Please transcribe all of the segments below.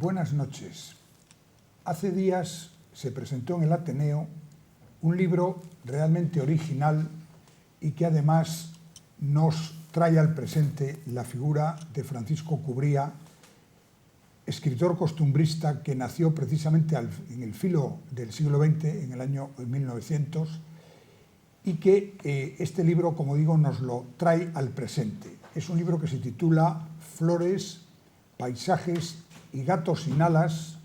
Buenas noches. Hace días se presentó en el Ateneo un libro realmente original y que además nos trae al presente la figura de Francisco Cubría, escritor costumbrista que nació precisamente en el filo del siglo XX, en el año 1900, y que este libro, como digo, nos lo trae al presente. Es un libro que se titula Flores, paisajes y gatos sin alas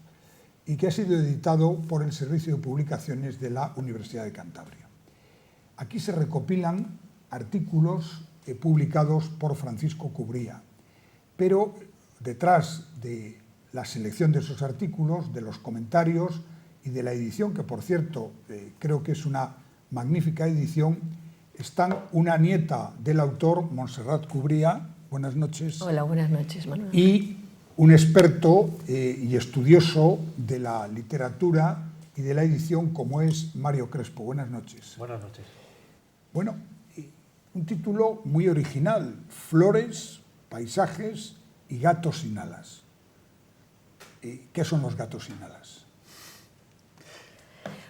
y que ha sido editado por el Servicio de Publicaciones de la Universidad de Cantabria. Aquí se recopilan artículos publicados por Francisco Cubría, pero detrás de la selección de esos artículos, de los comentarios y de la edición, que por cierto creo que es una magnífica edición, están una nieta del autor, Montserrat Cubría. Buenas noches. Hola, buenas noches, Manuel. Y un experto y estudioso de la literatura y de la edición, como es Mario Crespo. Buenas noches. Buenas noches. Bueno, un título muy original: Flores, paisajes y gatos sin alas. ¿Qué son los gatos sin alas?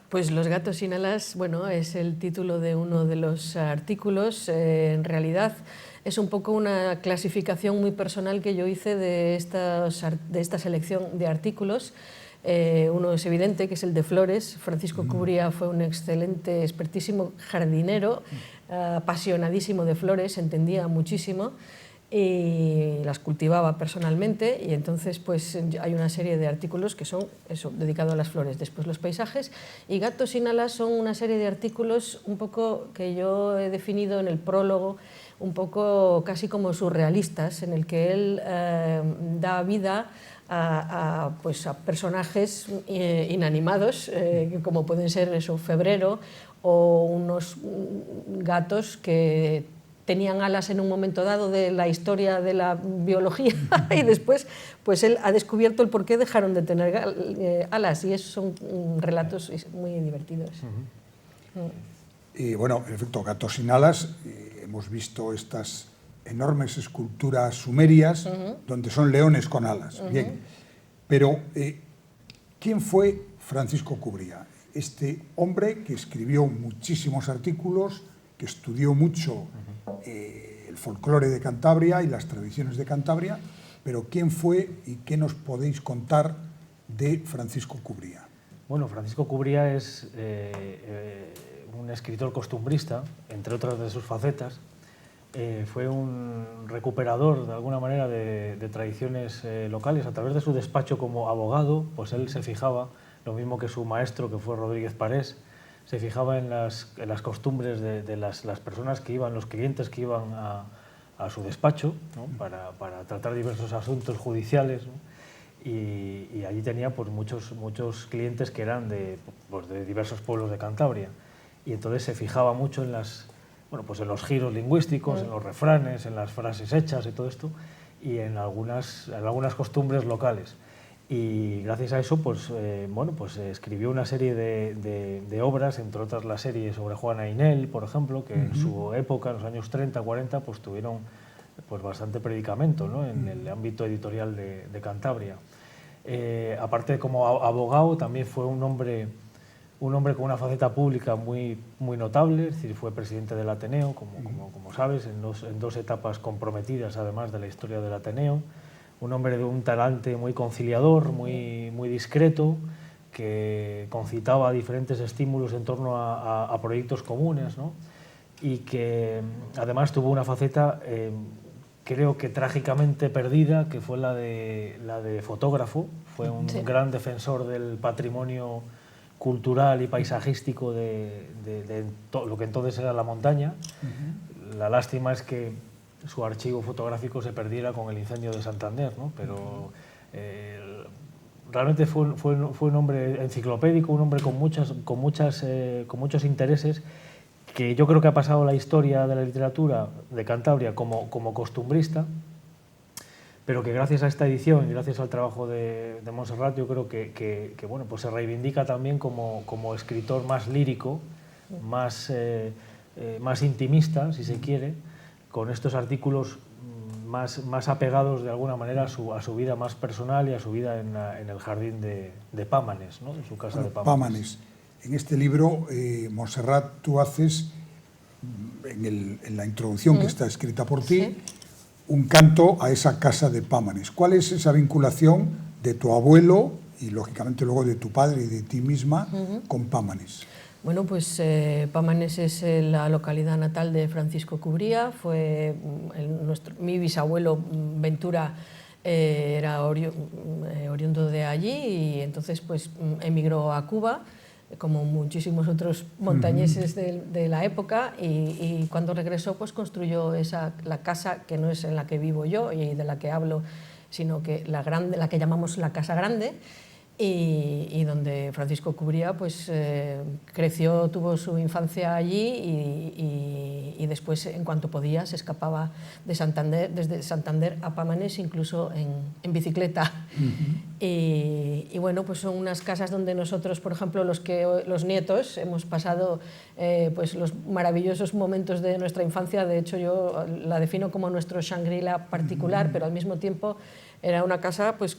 Pues Los gatos sin alas, bueno, es el título de uno de los artículos. En realidad es un poco una clasificación muy personal que yo hice de esta selección de artículos. Uno es evidente, que es el de Flores. Francisco Cubría fue un excelente, expertísimo jardinero, apasionadísimo de flores, entendía muchísimo y las cultivaba personalmente, y entonces pues hay una serie de artículos que son eso, dedicados a las flores. Después los paisajes, y Gatos sin alas son una serie de artículos un poco que yo he definido en el prólogo, un poco casi como surrealistas, en el que él da vida a personajes inanimados, como pueden ser eso, Febrero, o unos gatos que tenían alas en un momento dado de la historia de la biología y después pues él ha descubierto el por qué dejaron de tener alas, y esos son relatos muy divertidos. Y bueno, en efecto, Gatos sin alas, hemos visto estas enormes esculturas sumerias donde son leones con alas. Bien, pero ¿quién fue Francisco Cubría? Este hombre que escribió muchísimos artículos, que estudió mucho el folclore de Cantabria y las tradiciones de Cantabria, pero ¿quién fue y qué nos podéis contar de Francisco Cubría? Bueno, Francisco Cubría es un escritor costumbrista, entre otras de sus facetas. Fue un recuperador, de alguna manera, de tradiciones locales. A través de su despacho como abogado, pues él se fijaba, lo mismo que su maestro, que fue Rodríguez Parés, se fijaba en las costumbres de las personas que iban, los clientes que iban a su despacho, ¿no? para tratar diversos asuntos judiciales, ¿no? Y allí tenía pues, muchos clientes que eran de diversos pueblos de Cantabria. Y entonces se fijaba mucho en en los giros lingüísticos, en los refranes, en las frases hechas y todo esto, y en algunas costumbres locales. Y gracias a eso escribió una serie de obras, entre otras la serie sobre Juana Inel, por ejemplo, que en su época, en los años 30, 40, pues tuvieron pues, bastante predicamento, ¿no? En el ámbito editorial de Cantabria. Aparte de como abogado, también fue un hombre con una faceta pública muy notable, es decir, fue presidente del Ateneo, como sabes, en dos etapas comprometidas, además de la historia del Ateneo. Un hombre de un talante muy conciliador, muy discreto, que concitaba diferentes estímulos en torno a proyectos comunes, ¿no? Y que además tuvo una faceta, creo que trágicamente perdida, que fue la de fotógrafo. Fue un gran defensor del patrimonio cultural y paisajístico de lo que entonces era la montaña. La lástima es que su archivo fotográfico se perdiera con el incendio de Santander, ¿no? Pero realmente fue un hombre enciclopédico, un hombre con muchos intereses, que yo creo que ha pasado la historia de la literatura de Cantabria como costumbrista, pero que gracias a esta edición y gracias al trabajo de Montserrat, yo creo que pues se reivindica también como escritor más lírico, más intimista, si se quiere, con estos artículos más apegados de alguna manera a su vida más personal y a su vida en el jardín de Pámanes, ¿no? En su casa de Pámanes. En este libro, Montserrat, tú haces, en la introducción que está escrita por ti, un canto a esa casa de Pámanes. ¿Cuál es esa vinculación de tu abuelo y, lógicamente, luego de tu padre y de ti misma con Pámanes? Bueno, pues Pámanes es la localidad natal de Francisco Cubría. Fue mi bisabuelo Ventura era oriundo de allí y entonces pues emigró a Cuba, como muchísimos otros montañeses de la época, y cuando regresó pues construyó la casa que no es en la que vivo yo y de la que hablo, sino que la que llamamos la Casa Grande, y donde Francisco Cubría pues, creció, tuvo su infancia allí y después, en cuanto podía, se escapaba de Santander, desde Santander a Pámanes, incluso en bicicleta. Y bueno, pues son unas casas donde nosotros, por ejemplo, los nietos, hemos pasado pues los maravillosos momentos de nuestra infancia. De hecho, yo la defino como nuestro Shangri-La particular, pero al mismo tiempo era una casa pues,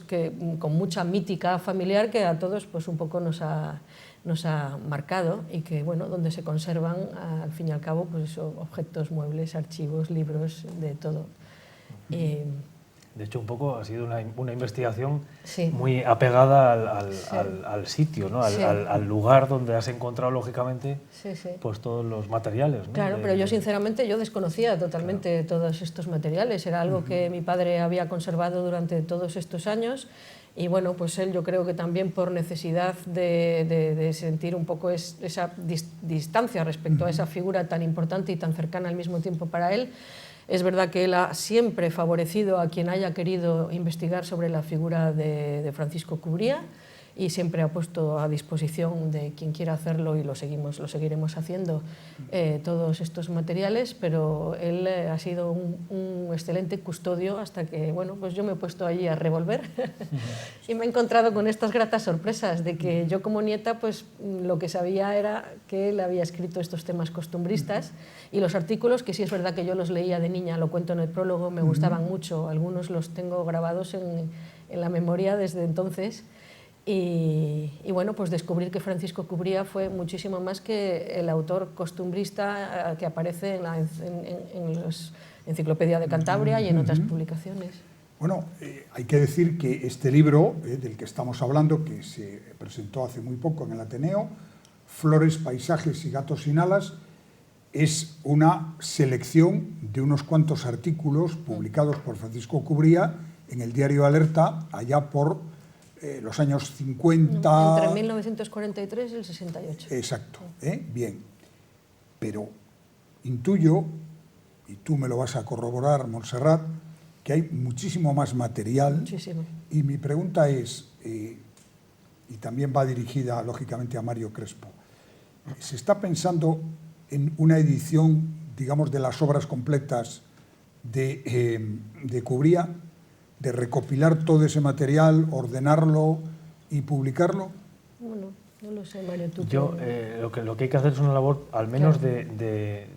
con mucha mítica familiar que a todos pues, un poco nos ha marcado y que, bueno, donde se conservan, al fin y al cabo, pues, objetos, muebles, archivos, libros, de todo. De hecho, un poco ha sido una investigación muy apegada al sitio, ¿no? Al lugar donde has encontrado, lógicamente, pues todos los materiales, ¿no? Claro, pero yo sinceramente desconocía totalmente todos estos materiales. Era algo que mi padre había conservado durante todos estos años y bueno, pues él, yo creo que también por necesidad de sentir un poco esa distancia respecto a esa figura tan importante y tan cercana al mismo tiempo para él. Es verdad que él ha siempre favorecido a quien haya querido investigar sobre la figura de Francisco Cubría y siempre ha puesto a disposición de quien quiera hacerlo, y lo seguiremos haciendo, todos estos materiales, pero él ha sido un excelente custodio hasta que, bueno, pues yo me he puesto allí a revolver y me he encontrado con estas gratas sorpresas de que yo, como nieta, pues lo que sabía era que él había escrito estos temas costumbristas, y los artículos, que sí es verdad que yo los leía de niña, lo cuento en el prólogo, me gustaban mucho, algunos los tengo grabados en la memoria desde entonces. Y bueno, pues descubrir que Francisco Cubría fue muchísimo más que el autor costumbrista que aparece en la Enciclopedia de Cantabria y en otras publicaciones. Bueno, hay que decir que este libro del que estamos hablando, que se presentó hace muy poco en el Ateneo, Flores, paisajes y gatos sin alas, es una selección de unos cuantos artículos publicados por Francisco Cubría en el diario Alerta allá por los años 50... Entre 1943 y el 68. Exacto, bien. Pero intuyo, y tú me lo vas a corroborar, Montserrat, que hay muchísimo más material. Muchísimo. Y mi pregunta es, y también va dirigida, lógicamente, a Mario Crespo, ¿se está pensando en una edición, digamos, de las obras completas de Cubría, de recopilar todo ese material, ordenarlo y publicarlo? Bueno, no lo sé, Mario. Lo que hay que hacer es una labor, al menos, de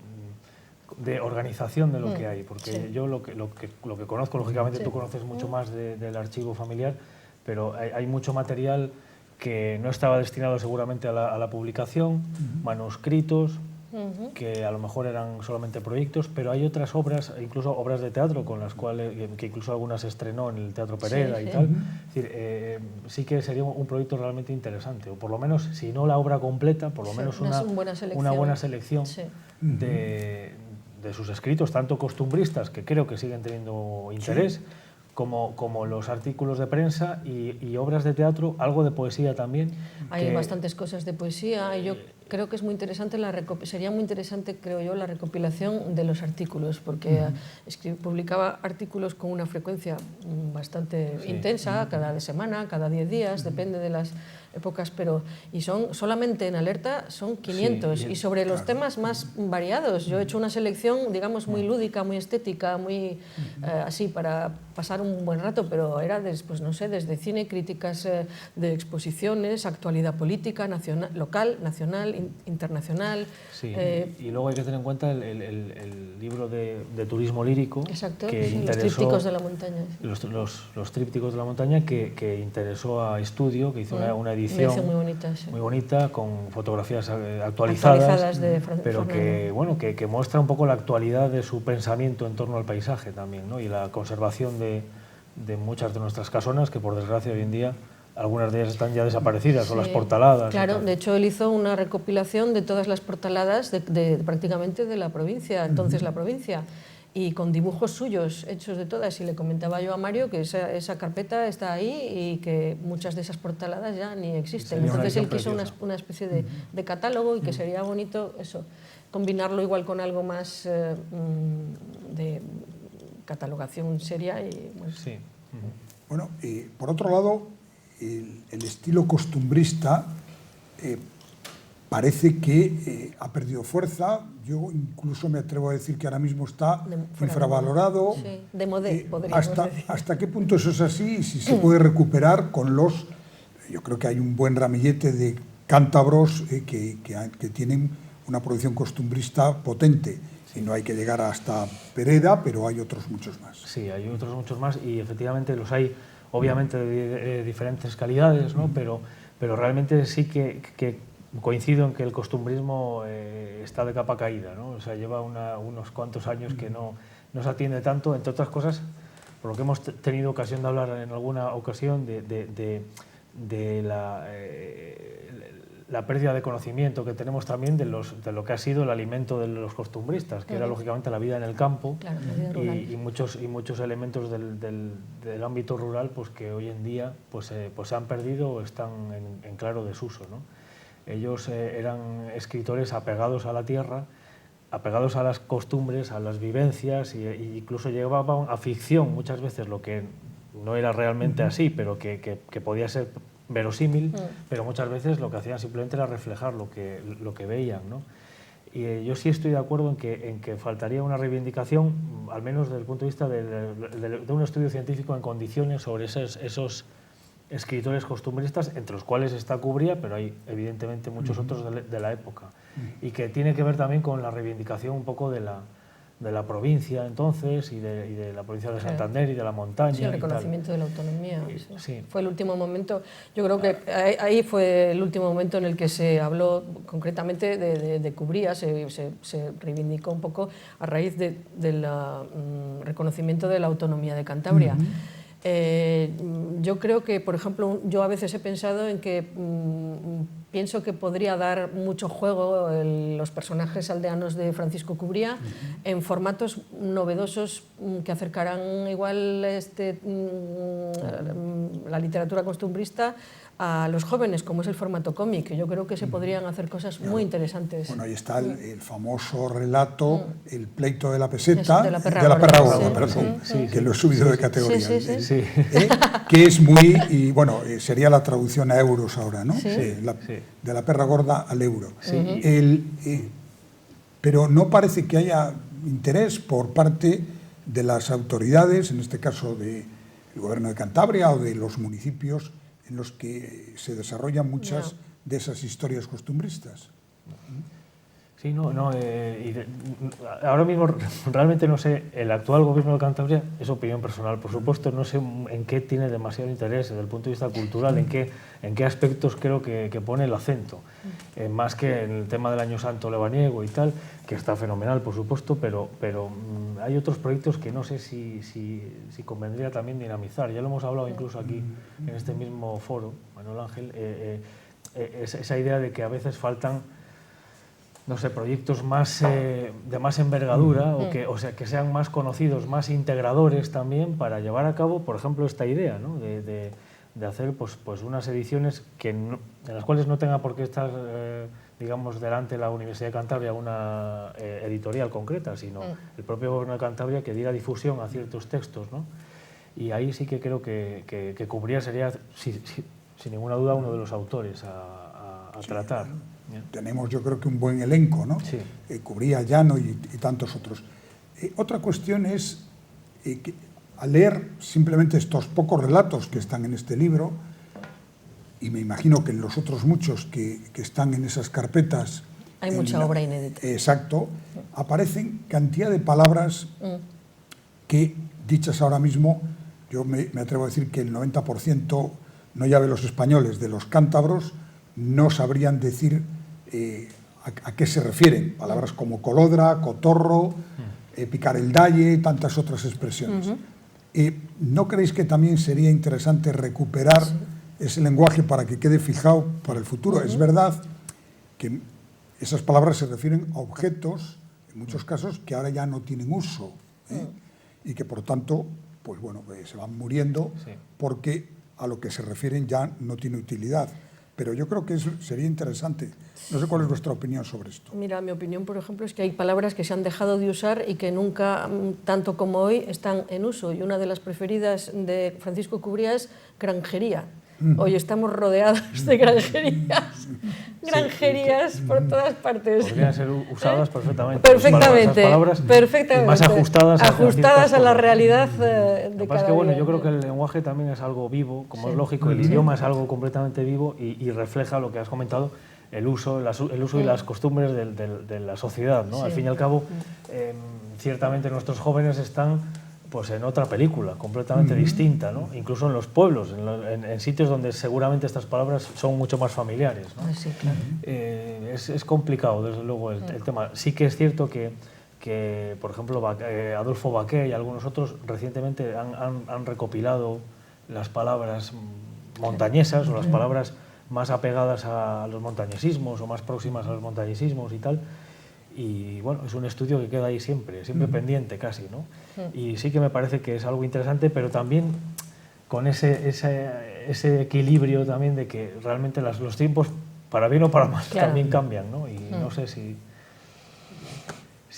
organización de lo que hay, porque yo lo que conozco, lógicamente tú conoces mucho más del archivo familiar, pero hay mucho material que no estaba destinado seguramente a la publicación, manuscritos, que a lo mejor eran solamente proyectos, pero hay otras obras, incluso obras de teatro, con las cuales, que incluso algunas se estrenó en el Teatro Pereda y tal. Es decir, sí que sería un proyecto realmente interesante, o por lo menos, si no la obra completa, por lo menos una buena selección de sus escritos, tanto costumbristas, que creo que siguen teniendo interés, como los artículos de prensa y obras de teatro, algo de poesía también. Hay bastantes cosas de poesía y yo creo que es muy interesante, sería muy interesante, creo yo, la recopilación de los artículos, porque publicaba artículos con una frecuencia bastante intensa, cada semana, cada 10 días, depende de las épocas, y son solamente en Alerta son 500, y sobre los temas más variados. Yo he hecho una selección, digamos, muy lúdica, muy estética, muy así para pasar un buen rato, pero era pues, no sé, desde cine, críticas de exposiciones, actualidad política, local, nacional, internacional. Sí, y luego hay que tener en cuenta el libro de turismo lírico. Exacto, que sí, interesó, los trípticos de la montaña. Los trípticos de la montaña que interesó a Estudio, que hizo una edición muy bonita, sí. muy bonita, con fotografías actualizadas de pero que muestra un poco la actualidad de su pensamiento en torno al paisaje también, ¿no? Y la conservación de muchas de nuestras casonas, que por desgracia hoy en día algunas de ellas están ya desaparecidas, o las portaladas. Claro, de hecho él hizo una recopilación de todas las portaladas prácticamente de la provincia, entonces la provincia, y con dibujos suyos hechos de todas, y le comentaba yo a Mario que esa carpeta está ahí y que muchas de esas portaladas ya ni existen. Entonces él quiso una especie de catálogo, y que sería bonito eso, combinarlo igual con algo más de catalogación seria. Y, bueno. Sí. Bueno, por otro lado, el estilo costumbrista parece que ha perdido fuerza. Yo incluso me atrevo a decir que ahora mismo está infravalorado. Sí, de modé, podríamos decir. ¿Hasta qué punto eso es así? Y si se puede recuperar con los... Yo creo que hay un buen ramillete de cántabros que tienen una producción costumbrista potente. Y no hay que llegar hasta Pereda, pero hay otros muchos más. Sí, hay otros muchos más, y efectivamente los hay, obviamente de diferentes calidades, ¿no? Pero realmente sí que coincido en que el costumbrismo está de capa caída, ¿no? O sea, lleva unos cuantos años que no se atiende tanto, entre otras cosas, por lo que hemos tenido ocasión de hablar en alguna ocasión de la pérdida de conocimiento que tenemos también de lo que ha sido el alimento de los costumbristas, que era lógicamente la vida en el campo, claro, la vida rural. y muchos elementos del ámbito rural, pues que hoy en día pues se han perdido o están en claro desuso, ¿no? Ellos eran escritores apegados a la tierra, apegados a las costumbres, a las vivencias, e incluso llevaban a ficción muchas veces lo que no era realmente así, pero que podía ser verosímil, pero muchas veces lo que hacían simplemente era reflejar lo que veían, ¿no? Y yo sí estoy de acuerdo en que faltaría una reivindicación, al menos desde el punto de vista de un estudio científico en condiciones sobre esos escritores costumbristas, entre los cuales está Cubría, pero hay evidentemente muchos otros de la época, y que tiene que ver también con la reivindicación un poco de la provincia entonces, y de la provincia de Santander y de la montaña. Sí, el reconocimiento de la autonomía. Sí. Fue el último momento, yo creo que ahí fue el último momento en el que se habló concretamente de Cubría, se reivindicó un poco a raíz del reconocimiento de la autonomía de Cantabria. Yo creo que, por ejemplo, yo a veces he pensado en que pienso que podría dar mucho juego los personajes aldeanos de Francisco Cubría en formatos novedosos que acercarán igual la literatura costumbrista a los jóvenes, como es el formato cómic. Yo creo que se podrían hacer cosas muy interesantes. Bueno, ahí está el famoso relato, El pleito de la peseta, de la perra gorda, perdón, que lo he subido de categoría. Sí. Que es muy, y bueno, sería la traducción a euros ahora, ¿no? Sí. De la perra gorda al euro. Pero no parece que haya interés por parte de las autoridades, en este caso del Gobierno de Cantabria o de los municipios, en los que se desarrollan muchas de esas historias costumbristas. Sí, ahora mismo realmente no sé, el actual Gobierno de Cantabria, es opinión personal, por supuesto, no sé en qué tiene demasiado interés desde el punto de vista cultural, en qué aspectos creo que pone el acento, más que en el tema del Año Santo lebaniego y tal, que está fenomenal, por supuesto, pero hay otros proyectos que no sé si convendría también dinamizar. Ya lo hemos hablado incluso aquí en este mismo foro, Manuel Ángel, esa idea de que a veces faltan, no sé, proyectos de más envergadura, o sea, que sean más conocidos, más integradores también, para llevar a cabo, por ejemplo, esta idea, ¿no? de hacer pues unas ediciones en las cuales no tenga por qué estar, digamos, delante de la Universidad de Cantabria una editorial concreta, sino el propio Gobierno de Cantabria que diera difusión a ciertos textos, ¿no? Y ahí sí que creo que Cubría sería, sin ninguna duda, uno de los autores a tratar. Tenemos, yo creo que un buen elenco, ¿no? Sí. Cubría, Llano y tantos otros. Otra cuestión es que al leer simplemente estos pocos relatos que están en este libro, y me imagino que en los otros muchos que están en esas carpetas... Hay mucha obra inédita. Exacto. Aparecen cantidad de palabras que, dichas ahora mismo, yo me atrevo a decir que el 90%, no ya de los españoles, de los cántabros, no sabrían decir a qué se refieren. Palabras como colodra, cotorro, picar el dalle, tantas otras expresiones. ¿No creéis que también sería interesante recuperar ese lenguaje para que quede fijado para el futuro? Es verdad que esas palabras se refieren a objetos, en muchos casos, que ahora ya no tienen uso, y que, por tanto, pues bueno, se van muriendo porque a lo que se refieren ya no tiene utilidad. Pero yo creo que sería interesante. No sé cuál es vuestra opinión sobre esto. Mira, mi opinión, por ejemplo, es que hay palabras que se han dejado de usar y que nunca, tanto como hoy, están en uso. Y una de las preferidas de Francisco Cubría es granjería. Hoy estamos rodeados de granjerías por todas partes. Podrían ser usadas perfectamente. Perfectamente, y más ajustadas a la realidad de cada cada día. Bueno, día. yo creo que el lenguaje también es algo vivo, como es lógico, el idioma es algo completamente vivo y refleja lo que has comentado, el uso y las costumbres de la sociedad, ¿no? Al fin y al cabo, ciertamente nuestros jóvenes están pues en otra película, completamente distinta, ¿no? Incluso en los pueblos, en sitios donde seguramente estas palabras son mucho más familiares, ¿no? Sí, claro. Es complicado, desde luego, el tema. Sí que es cierto que por ejemplo, Adolfo Baqué y algunos otros recientemente han recopilado las palabras montañesas o las palabras más apegadas a los montañesismos o más próximas a los montañesismos y tal. Y bueno, es un estudio que queda ahí siempre pendiente casi, ¿no? Y sí que me parece que es algo interesante, pero también con ese equilibrio también de que realmente los tiempos, para bien o para mal, también cambian, ¿no? Y no sé si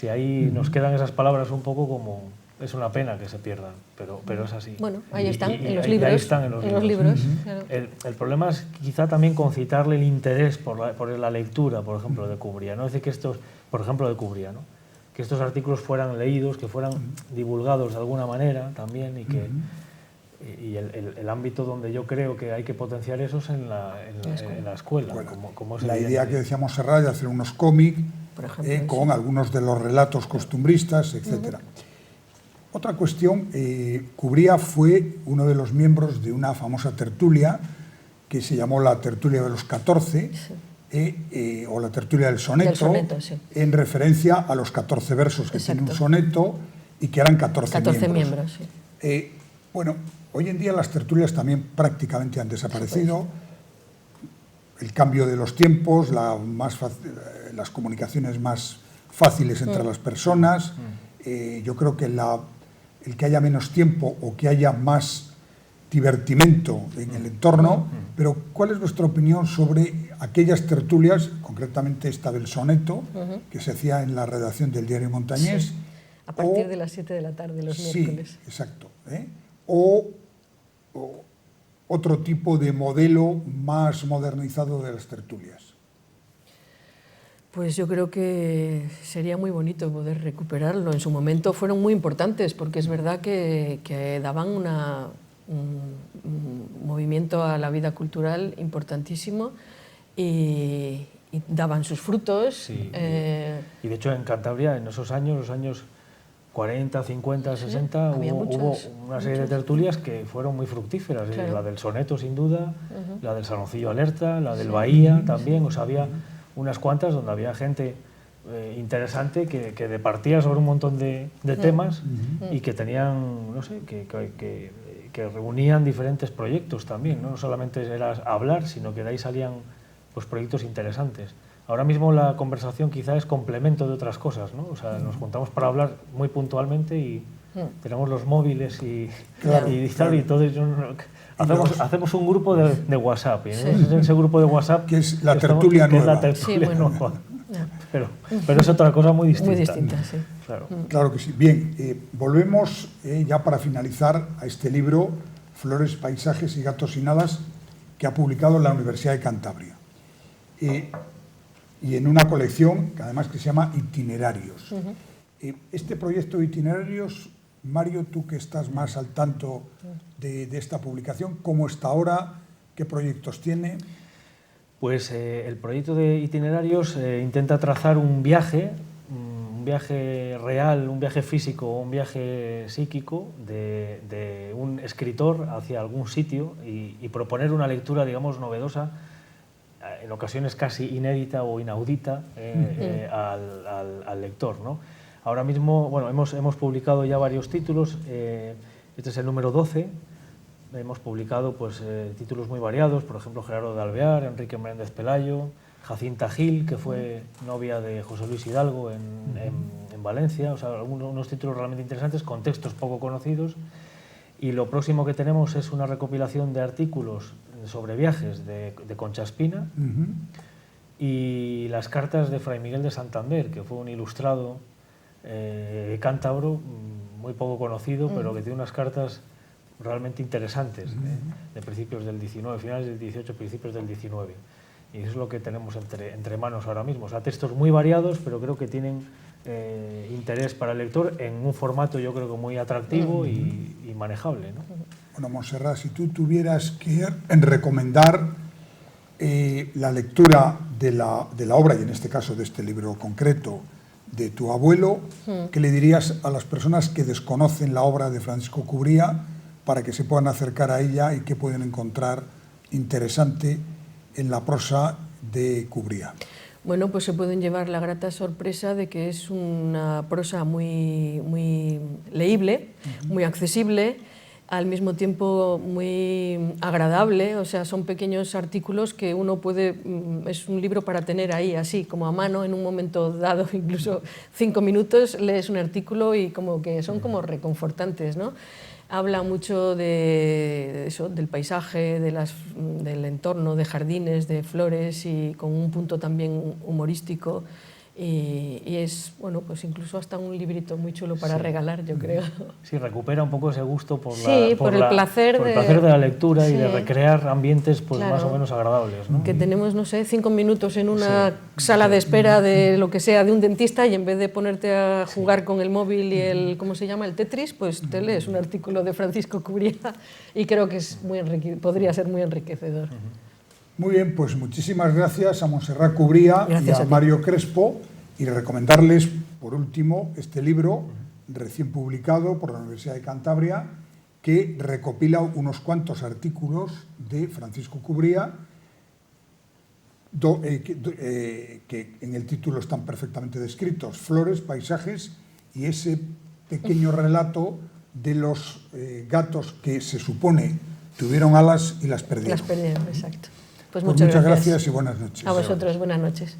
ahí nos quedan esas palabras un poco como... Es una pena que se pierdan, pero es así. Bueno, ahí están, en los libros. Ahí están en los libros. Claro. El problema es quizá también concitarle el interés por la lectura, por ejemplo, de Cubría, ¿no? Es decir, que estos, por ejemplo, de Cubría, ¿no? Que estos artículos fueran leídos, que fueran divulgados de alguna manera también y que... Y el ámbito donde yo creo que hay que potenciar eso es en la escuela. Como es la evidente. idea que decíamos Serrat de hacer unos cómics con algunos de los relatos costumbristas, etc. Otra cuestión, Cubría fue uno de los miembros de una famosa tertulia que se llamó la tertulia de los 14, o la tertulia del soneto, en referencia a los 14 versos que tiene un soneto y que eran 14 miembros. Bueno, hoy en día las tertulias también prácticamente han desaparecido. El cambio de los tiempos, las comunicaciones más fáciles entre las personas. Yo creo que el que haya menos tiempo o que haya más divertimento en el entorno, pero ¿cuál es vuestra opinión sobre aquellas tertulias, concretamente esta del soneto, que se hacía en la redacción del Diario Montañés? Sí. A partir de las 7 de la tarde, los miércoles. Sí, exacto. O otro tipo de modelo más modernizado de las tertulias. Pues yo creo que sería muy bonito poder recuperarlo. En su momento fueron muy importantes porque es verdad que daban un movimiento a la vida cultural importantísimo y daban sus frutos. Sí, y de hecho en Cantabria, en esos años, los años 40, 50, 60, hubo una serie de tertulias que fueron muy fructíferas. Claro. La del soneto, sin duda, la del Saloncillo Alerta, la del Bahía también. O sea, había unas cuantas donde había gente interesante que departía sobre un montón de temas y que tenían, no sé, que reunían diferentes proyectos también, ¿no? No solamente era hablar, sino que de ahí salían pues, proyectos interesantes. Ahora mismo la conversación quizá es complemento de otras cosas, ¿no? O sea, nos juntamos para hablar muy puntualmente y tenemos los móviles y entonces hacemos un grupo de WhatsApp y en ese grupo de WhatsApp que es la tertulia nueva. Pero es otra cosa muy distinta. Muy distinta, sí. Claro que sí. Bien, volvemos ya para finalizar a este libro, Flores, Paisajes y Gatos sin Alas, que ha publicado la Universidad de Cantabria. Y en una colección que además que se llama Itinerarios. Este proyecto de Itinerarios, Mario, tú que estás más al tanto de esta publicación, ¿cómo está ahora? ¿Qué proyectos tiene? Pues el proyecto de itinerarios intenta trazar un viaje real, un viaje físico, un viaje psíquico de un escritor hacia algún sitio y proponer una lectura, digamos, novedosa, en ocasiones casi inédita o inaudita al lector, ¿no? Ahora mismo, bueno, hemos publicado ya varios títulos, este es el número 12, hemos publicado pues, títulos muy variados, por ejemplo, Gerardo de Alvear, Enrique Menéndez Pelayo, Jacinta Gil, que fue novia de José Luis Hidalgo en Valencia, o sea, unos títulos realmente interesantes, con textos poco conocidos. Y lo próximo que tenemos es una recopilación de artículos sobre viajes de Concha Espina y las cartas de Fray Miguel de Santander, que fue un ilustrado cántabro, muy poco conocido, pero que tiene unas cartas realmente interesantes, de principios del 19, finales del 18, principios del 19. Y eso es lo que tenemos entre manos ahora mismo. O sea, textos muy variados, pero creo que tienen interés para el lector en un formato, yo creo que muy atractivo y manejable, ¿no? Bueno, Montserrat, si tú tuvieras que recomendar la lectura de la obra, y en este caso de este libro concreto, de tu abuelo, ¿qué le dirías a las personas que desconocen la obra de Francisco Cubría para que se puedan acercar a ella y que pueden encontrar interesante en la prosa de Cubría? Bueno, pues se pueden llevar la grata sorpresa de que es una prosa muy, muy leíble, muy accesible, al mismo tiempo muy agradable, o sea, son pequeños artículos que uno puede, es un libro para tener ahí así, como a mano, en un momento dado, incluso 5 minutos, lees un artículo y como que son como reconfortantes, ¿no? Habla mucho de eso, del paisaje, del entorno, de jardines, de flores y con un punto también humorístico y es, bueno, pues incluso hasta un librito muy chulo para regalar, yo creo. Sí, recupera un poco ese gusto por el placer de la lectura y de recrear ambientes pues, más o menos agradables, ¿no? Que tenemos, no sé, 5 minutos en una sala de espera de lo que sea, de un dentista, y en vez de ponerte a jugar con el móvil y el, ¿cómo se llama?, el Tetris, pues te lees un artículo de Francisco Cubría y creo que es podría ser muy enriquecedor. Muy bien, pues muchísimas gracias a Montserrat Cubría y a Mario Crespo, y recomendarles, por último, este libro recién publicado por la Universidad de Cantabria, que recopila unos cuantos artículos de Francisco Cubría, que en el título están perfectamente descritos: flores, paisajes y ese pequeño relato de los gatos que se supone tuvieron alas y las perdieron. Las perdieron, exacto. Pues muchas gracias y buenas noches. A vosotros, buenas noches.